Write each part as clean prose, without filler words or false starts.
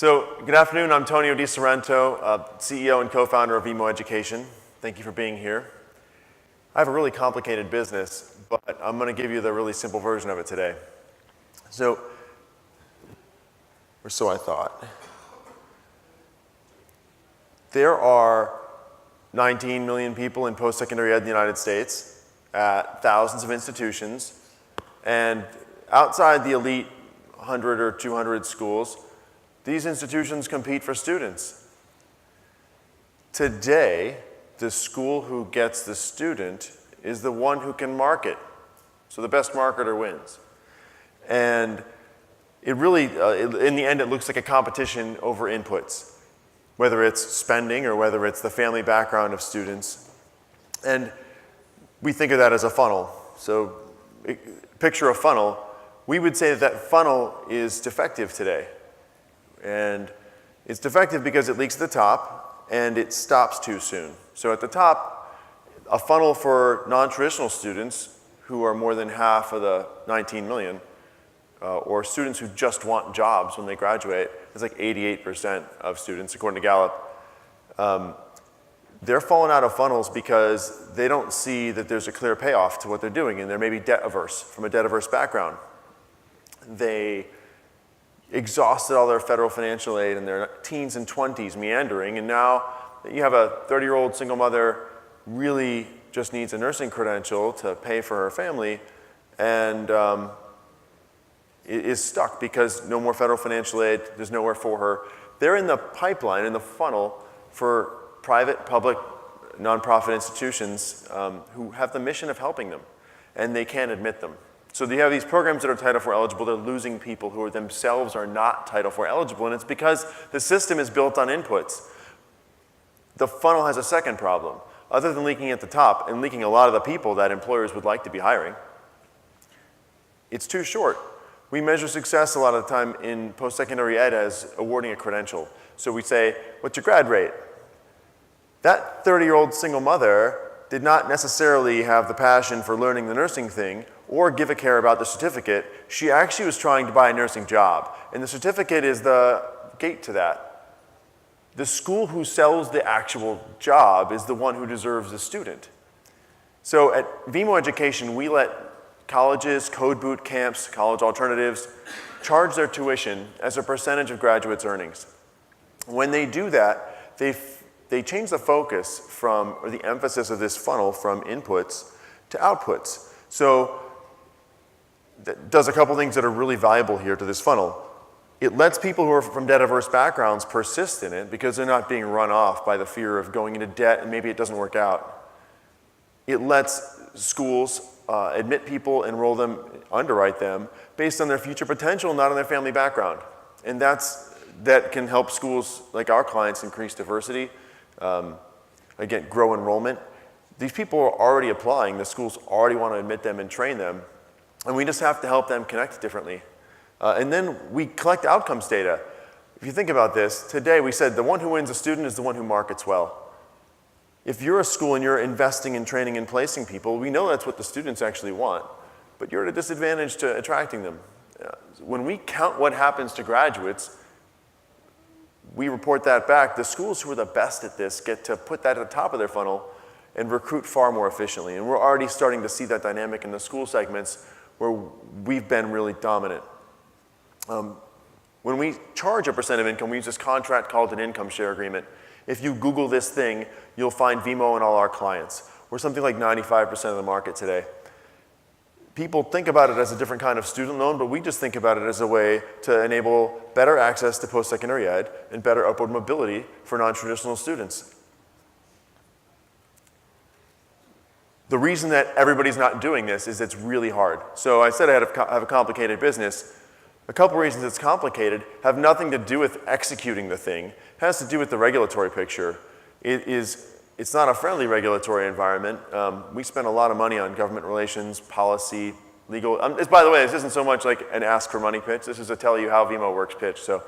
So, good afternoon. I'm Tonio Di Sorrento, CEO and co-founder of Vemo Education. Thank you for being here. I have a really complicated business, but I'm going to give you the really simple version of it today. So, or so I thought. There are 19 million people in post-secondary ed in the United States at thousands of institutions, and outside the elite 100 or 200 schools, these institutions compete for students. Today, the school who gets the student is the one who can market. So the best marketer wins. And it really, in the end, it looks like a competition over inputs, whether it's spending or whether it's the family background of students. And we think of that as a funnel. So picture a funnel. We would say that funnel is defective today. And it's defective because it leaks at the top and it stops too soon. So at the top, a funnel for non-traditional students, who are more than half of the 19 million, or students who just want jobs when they graduate, it's like 88% of students, according to Gallup. They're falling out of funnels because they don't see that there's a clear payoff to what they're doing, and they're maybe debt averse, from a debt averse background. They exhausted all their federal financial aid in their teens and 20s, meandering, and now you have a 30-year-old single mother really just needs a nursing credential to pay for her family, and is stuck because no more federal financial aid, there's nowhere for her. They're in the pipeline, in the funnel, for private, public, nonprofit institutions who have the mission of helping them, and they can't admit them. So you have these programs that are Title IV eligible, they're losing people who themselves are not Title IV eligible, and it's because the system is built on inputs. The funnel has a second problem. Other than leaking at the top and leaking a lot of the people that employers would like to be hiring, it's too short. We measure success a lot of the time in post-secondary ed as awarding a credential. So we say, what's your grad rate? That 30-year-old single mother did not necessarily have the passion for learning the nursing thing or give a care about the certificate. She actually was trying to buy a nursing job, and the certificate is the gate to that. The school who sells the actual job is the one who deserves the student. So at Vemo Education, we let colleges, code boot camps, college alternatives charge their tuition as a percentage of graduates' earnings. When they do that, they change the focus from, or the emphasis of this funnel from inputs to outputs. So that does a couple things that are really valuable here to this funnel. It lets people who are from debt-averse backgrounds persist in it because they're not being run off by the fear of going into debt and maybe it doesn't work out. It lets schools admit people, enroll them, underwrite them based on their future potential, not on their family background. And that can help schools like our clients increase diversity, again, grow enrollment. These people are already applying. The schools already want to admit them and train them. And we just have to help them connect differently. And then we collect outcomes data. If you think about this, today we said the one who wins a student is the one who markets well. If you're a school and you're investing in training and placing people, we know that's what the students actually want, but you're at a disadvantage to attracting them. When we count what happens to graduates, we report that back. The schools who are the best at this get to put that at the top of their funnel and recruit far more efficiently. And we're already starting to see that dynamic in the school segments where we've been really dominant. When we charge a percent of income, we use this contract called an income share agreement. If you Google this thing, you'll find Vemo and all our clients. We're something like 95% of the market today. People think about it as a different kind of student loan, but we just think about it as a way to enable better access to post-secondary ed and better upward mobility for non-traditional students. The reason that everybody's not doing this is it's really hard. So I said I have a complicated business. A couple reasons it's complicated have nothing to do with executing the thing. It has to do with the regulatory picture. It's not a friendly regulatory environment. We spend a lot of money on government relations, policy, legal. By the way, this isn't so much like an ask for money pitch. This is a tell you how Vemo works pitch. So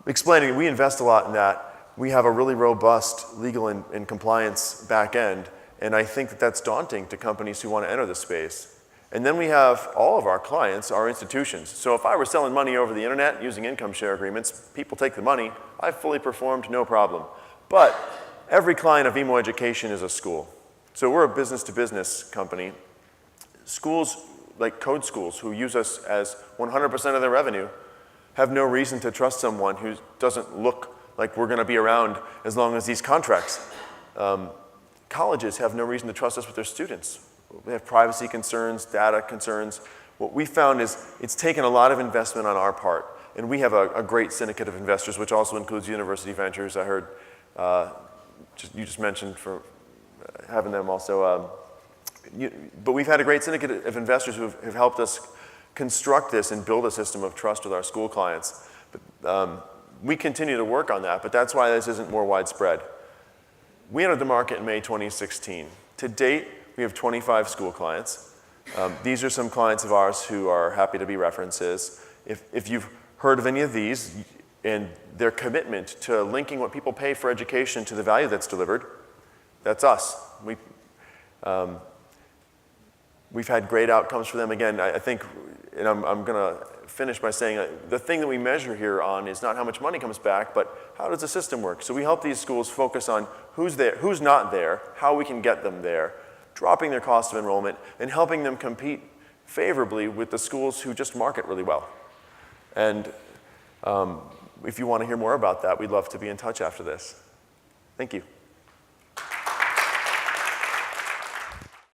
explaining, we invest a lot in that. We have a really robust legal and compliance back end. And I think that that's daunting to companies who want to enter the space. And then we have all of our clients are institutions. So if I were selling money over the internet using income share agreements, people take the money, I've fully performed, no problem. But every client of Vemo Education is a school. So we're a business-to-business company. Schools, like code schools, who use us as 100% of their revenue, have no reason to trust someone who doesn't look like we're going to be around as long as these contracts. Colleges have no reason to trust us with their students. We have privacy concerns, data concerns. What we found is it's taken a lot of investment on our part, and we have a great syndicate of investors, which also includes University Ventures. I heard you just mentioned for having them also. But we've had a great syndicate of investors who have helped us construct this and build a system of trust with our school clients. But, we continue to work on that, but that's why this isn't more widespread. We entered the market in May 2016. To date, we have 25 school clients. These are some clients of ours who are happy to be references. If you've heard of any of these and their commitment to linking what people pay for education to the value that's delivered, that's us. We've had great outcomes for them. Again, I think, and I'm going to finish by saying the thing that we measure here on is not how much money comes back, but how does the system work? So we help these schools focus on who's there, who's not there, how we can get them there, dropping their cost of enrollment, and helping them compete favorably with the schools who just market really well. And if you want to hear more about that, we'd love to be in touch after this. Thank you.